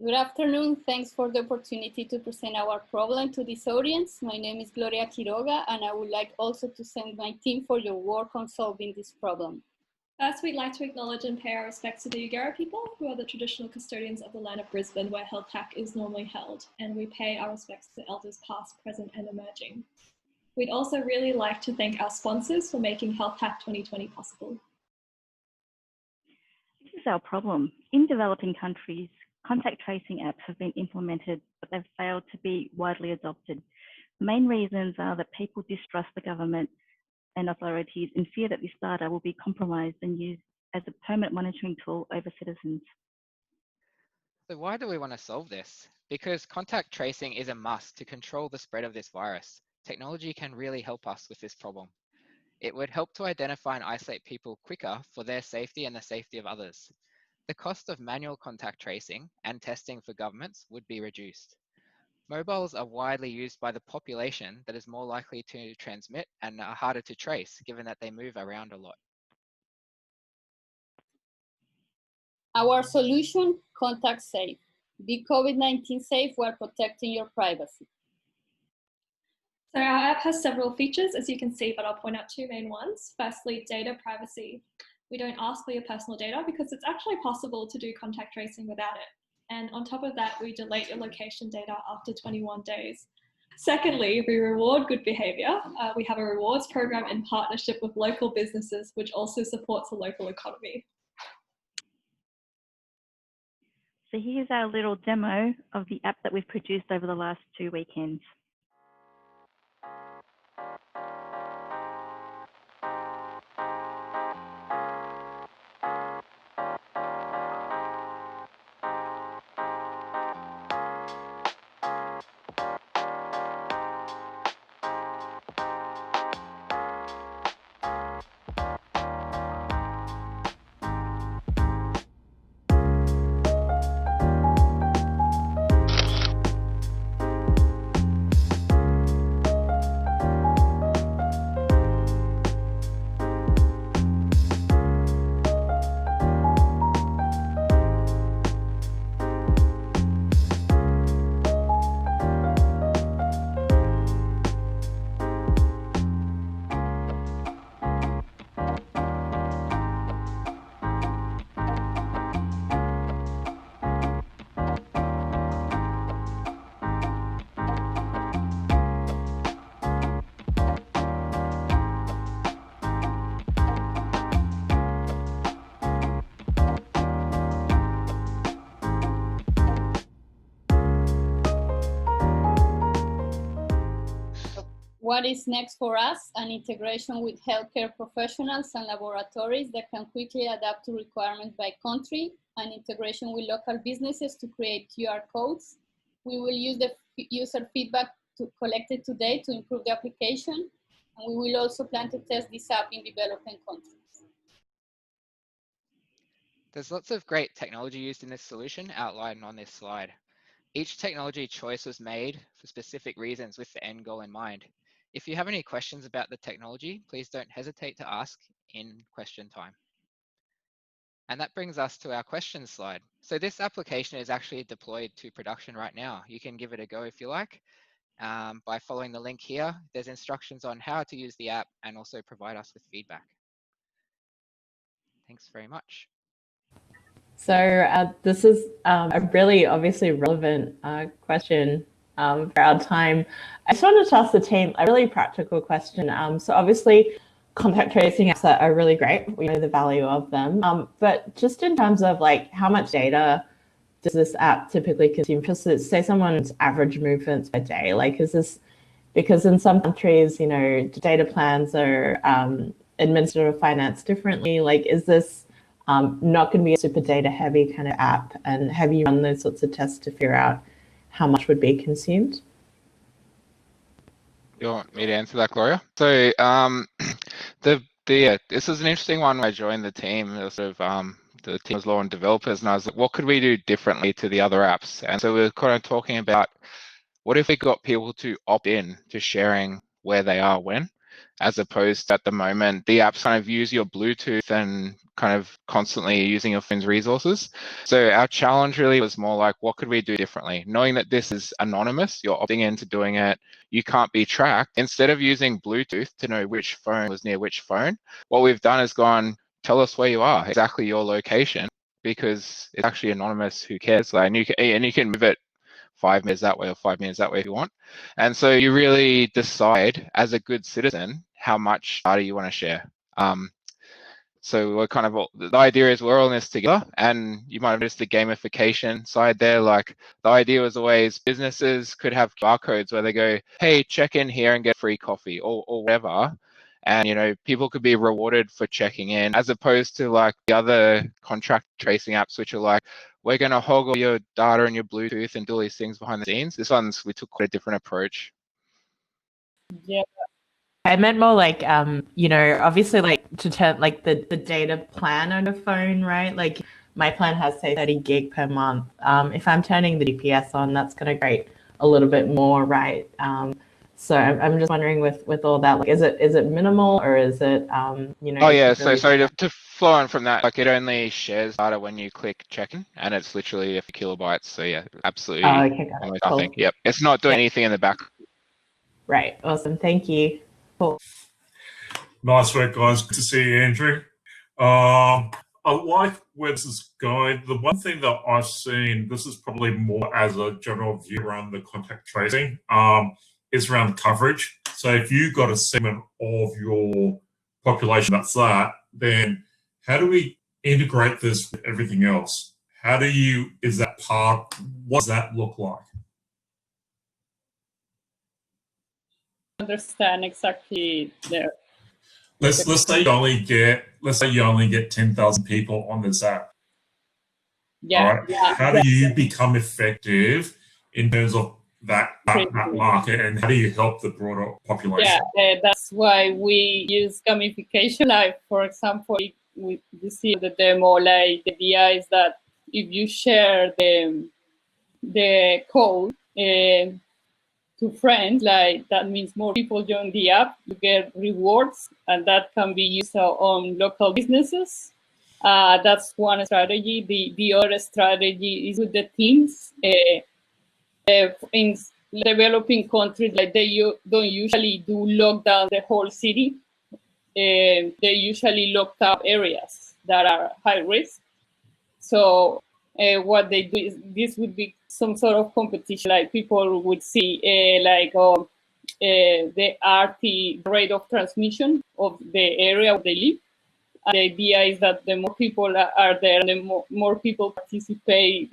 Good afternoon. Thanks for the opportunity to present our problem to this audience. My name is Gloria Quiroga, and I would like also to thank my team for your work on solving this problem. First, we'd like to acknowledge and pay our respects to the Ugara people, who are the traditional custodians of the land of Brisbane, where HealthHack is normally held, and we pay our respects to elders past, present, and emerging. We'd also really like to thank our sponsors for making HealthHack 2020 possible. This is our problem. In developing countries, contact tracing apps have been implemented, but they've failed to be widely adopted. The main reasons are that people distrust the government and authorities and fear that this data will be compromised and used as a permanent monitoring tool over citizens. So why do we want to solve this? Because contact tracing is a must to control the spread of this virus. Technology can really help us with this problem. It would help to identify and isolate people quicker for their safety and the safety of others. The cost of manual contact tracing and testing for governments would be reduced. Mobiles are widely used by the population that is more likely to transmit and are harder to trace, given that they move around a lot. Our solution, contactSAFE. Be COVID-19 safe while protecting your privacy. So our app has several features, as you can see, but I'll point out two main ones. Firstly, data privacy. We don't ask for your personal data because it's actually possible to do contact tracing without it. And on top of that, we delete your location data after 21 days. Secondly, we reward good behavior. We have a rewards program in partnership with local businesses, which also supports the local economy. So here's our little demo of the app that we've produced over the last 2 weekends. What is next for us? An integration with healthcare professionals and laboratories that can quickly adapt to requirements by country, an integration with local businesses to create QR codes. We will use the user feedback collected today to improve the application, and we will also plan to test this app in developing countries. There's lots of great technology used in this solution outlined on this slide. Each technology choice was made for specific reasons with the end goal in mind. If you have any questions about the technology, please don't hesitate to ask in question time. And that brings us to our questions slide. So this application is actually deployed to production right now. You can give it a go if you like. By following the link here, there's instructions on how to use the app and also provide us with feedback. Thanks very much. So this is a really obviously relevant question for our time. I just wanted to ask the team a really practical question. So obviously contact tracing apps are really great. We know the value of them. But just in terms of like how much data does this app typically consume? Just to say someone's average movements per day, like is this, because in some countries, you know, data plans are administered or financed differently. Like is this not going to be a super data heavy kind of app? And have you run those sorts of tests to figure out how much would be consumed? You want me to answer that, Gloria? So this is an interesting one. When I joined the team, it was sort of the team was law and developers, and I was like, what could we do differently to the other apps? And so we were kind of talking about what if we got people to opt in to sharing where they are when. as opposed to at the moment, the apps kind of use your Bluetooth and kind of constantly using your phone's resources. So our challenge really was more like, what could we do differently? Knowing that this is anonymous, you're opting into doing it, you can't be tracked. Instead of using Bluetooth to know which phone was near which phone, what we've done is gone, tell us where you are, exactly your location, because it's actually anonymous, who cares? Like, and you can move it 5 minutes that way or 5 minutes that way if you want. And so you really decide as a good citizen how much data you want to share. So we're kind of, the idea is we're all in this together, and you might have noticed the gamification side there. Like, the idea was always businesses could have QR codes where they go, hey, check in here and get free coffee or whatever. And, you know, people could be rewarded for checking in, as opposed to like the other contract tracing apps, which are like, we're going to hog all your data and your Bluetooth and do all these things behind the scenes. This one's, we took quite a different approach. Yeah. I meant more like, you know, obviously like to turn like the data plan on a phone, right? Like my plan has say 30 gig per month. If I'm turning the GPS on, that's going to create a little bit more, right? So I'm just wondering with all that, like, is it minimal or is it, you know? Oh yeah, so sorry to flow on from that, like it only shares data when you click check-in, and it's literally a few kilobytes. So yeah, absolutely. Oh, okay, got it. Almost Cool. nothing. Yep, it's not doing anything in the back. Right, awesome, thank you. Cool. Nice work, guys. Good to see you, Andrew. I like where this is going. The one thing that I've seen, this is probably more as a general view around the contact tracing, is around coverage. So if you've got a segment of your population that's that, then how do we integrate this with everything else? How do you, is that part, what does that look like? Understand exactly there. Let's say you only get 10,000 people on this app. Yeah. All right. Yeah, how do you become effective in terms of that market, and how do you help the broader population? Yeah, that's why we use gamification. Like, for example, you see the demo, like the idea is that if you share the code to friends, like that means more people join the app, you get rewards, and that can be used on local businesses. That's one strategy. The other strategy is with the teams. In developing countries, like they don't usually do lockdown the whole city. They usually lock down areas that are high risk. So what they do is, this would be some sort of competition. Like people would see the RT rate of transmission of the area where they live. And the idea is that the more people are there, the more people participate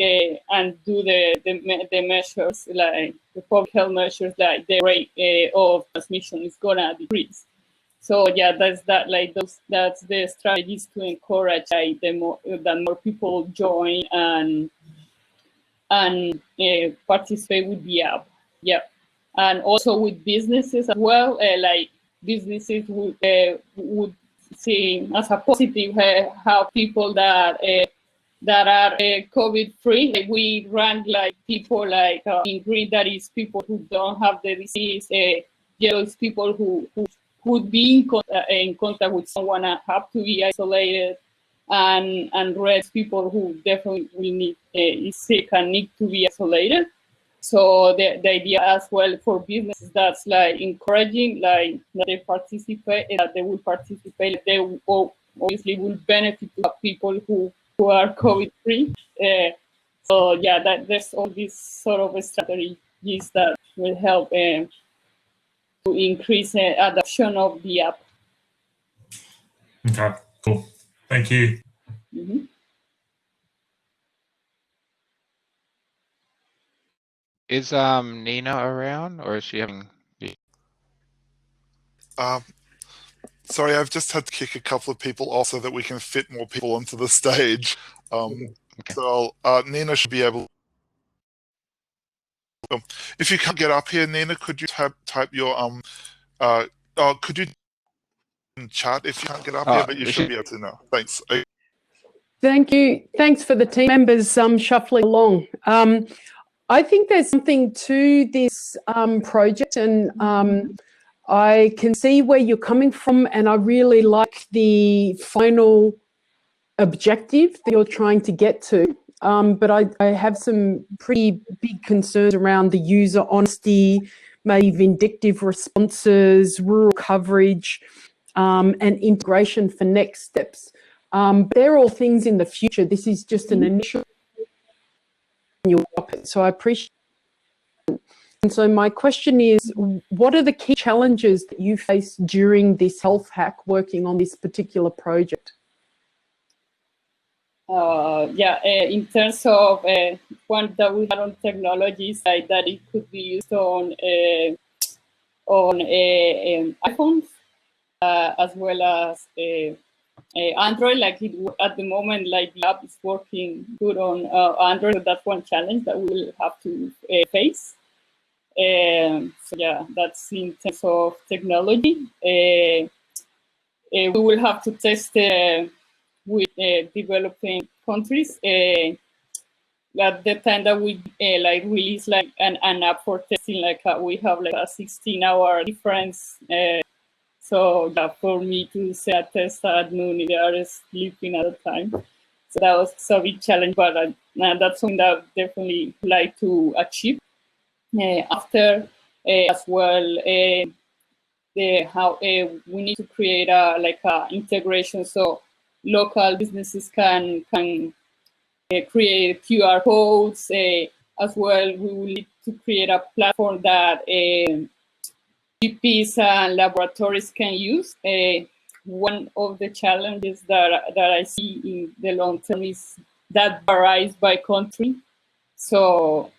and do the measures, like the public health measures, like the rate of transmission is gonna decrease. So yeah, that's the strategies to encourage that more people join and participate with the app. Yeah, and also with businesses as well. Like businesses would see as a positive how people that are COVID free. Like we rank like people like in green, that is people who don't have the disease. Yellow is people who would be in contact with someone and have to be isolated, and red people who definitely will need is sick and need to be isolated. So the idea as well for businesses, that's like encouraging, like that they participate, that they will participate. They obviously will benefit to people who are COVID free. So yeah, that there's all these sort of strategies that will help to increase adoption of the app. Okay, cool. Thank you. Mm-hmm. Is Nina around, or is she having? Sorry, I've just had to kick a couple of people off so that we can fit more people onto the stage. Okay. So Nina should be able. If you can't get up here, Nina, could you type your could you chat if you can't get up here? But you should be able to now. Thanks. Thank you. Thanks for the team members shuffling along. I think there's something to this project, and I can see where you're coming from, and I really like the final objective that you're trying to get to. But I have some pretty big concerns around the user honesty, maybe vindictive responses, rural coverage, and integration for next steps. But they're all things in the future. This is just an initial. So I appreciate it. And so my question is, what are the key challenges that you face during this health hack working on this particular project? In terms of one that we had on technologies, like that it could be used on iPhones as well as Android. Like at the moment, like the app is working good on Android. So that's one challenge that we will have to face. So yeah, that's in terms of technology. We will have to test with developing countries at the time that we like release like an app for testing. Like we have like a 16-hour difference. So yeah, for me to say a test at noon, they are sleeping at the time. So that was a big challenge, but that's something that I definitely like to achieve. After as well, how we need to create a integration so local businesses can create QR codes. As well, we will need to create a platform that GPs and laboratories can use. One of the challenges that I see in the long term is that varies by country. So,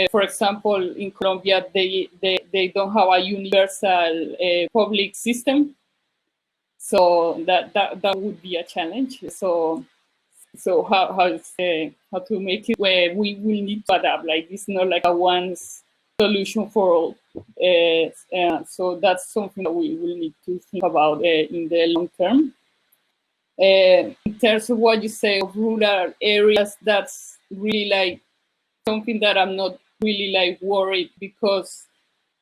for example, in Colombia, they don't have a universal public system. So that would be a challenge. So how to make it where we will need to adapt. Like it's not like a one solution for all. So that's something that we will need to think about in the long term. In terms of what you say of rural areas, that's really like something that I'm not really like worried, because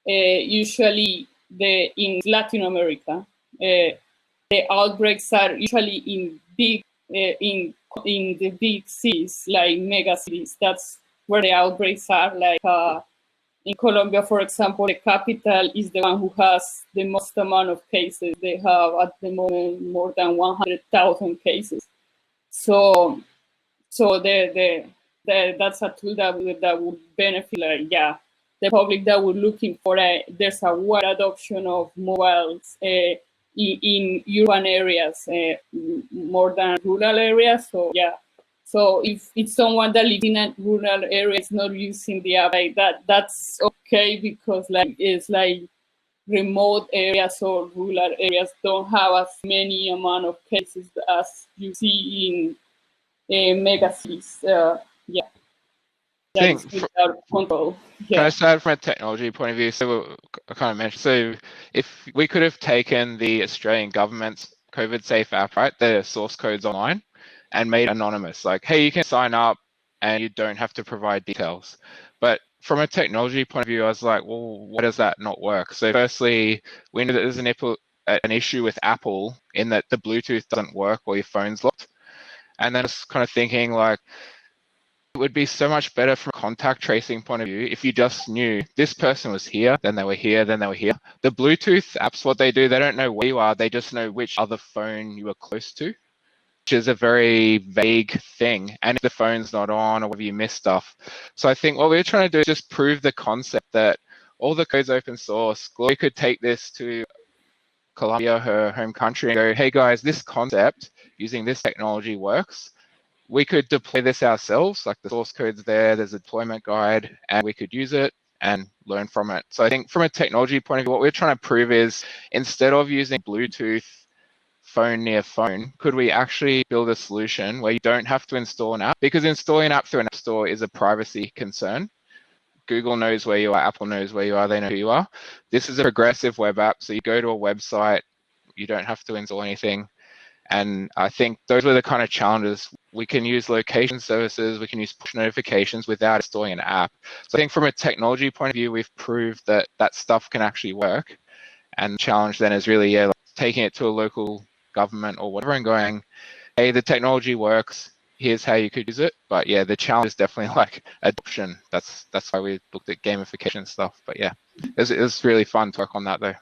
usually in Latin America, the outbreaks are usually in big in the big cities, like mega cities. That's where the outbreaks are. Like in Colombia, for example, the capital is the one who has the most amount of cases. They have at the moment more than 100,000 cases. So that's a tool that would benefit, like, yeah, the public that we're looking for. There's a wide adoption of mobiles in urban areas more than rural areas. So yeah, so if it's someone that lives in a rural area is not using the app, like that's okay, because like it's like remote areas or rural areas don't have as many amount of cases as you see in mega cities. Yeah. I think without control. Yeah. Can I start from a technology point of view? So I kind of mentioned, so if we could have taken the Australian government's COVID-SAFE app, right, the source codes online, and made it anonymous, like, hey, you can sign up and you don't have to provide details. But from a technology point of view, I was like, well, why does that not work? So firstly, we know that there's an issue with Apple in that the Bluetooth doesn't work while your phone's locked. And then I was kind of thinking, like, it would be so much better from a contact tracing point of view if you just knew this person was here, then they were here, then they were here. The Bluetooth apps, what they do, they don't know where you are, they just know which other phone you were close to, which is a very vague thing. And if the phone's not on or whether you miss stuff. So I think what we're trying to do is just prove the concept that all the code's open source. Gloria could take this to Colombia, her home country, and go, hey guys, this concept using this technology works. We could deploy this ourselves, like the source code's there's a deployment guide, and we could use it and learn from it. So I think from a technology point of view, what we're trying to prove is instead of using Bluetooth phone near phone, could we actually build a solution where you don't have to install an app? Because installing an app through an app store is a privacy concern. Google knows where you are, Apple knows where you are, they know who you are. This is a progressive web app, so you go to a website, you don't have to install anything. And I think those were the kind of challenges. We can use location services, we can use push notifications without installing an app. So I think from a technology point of view, we've proved that that stuff can actually work. And the challenge then is really, yeah, like taking it to a local government or whatever and going, hey, the technology works, here's how you could use it. But yeah, the challenge is definitely like adoption. That's why we looked at gamification stuff. But yeah, it was really fun to work on that though.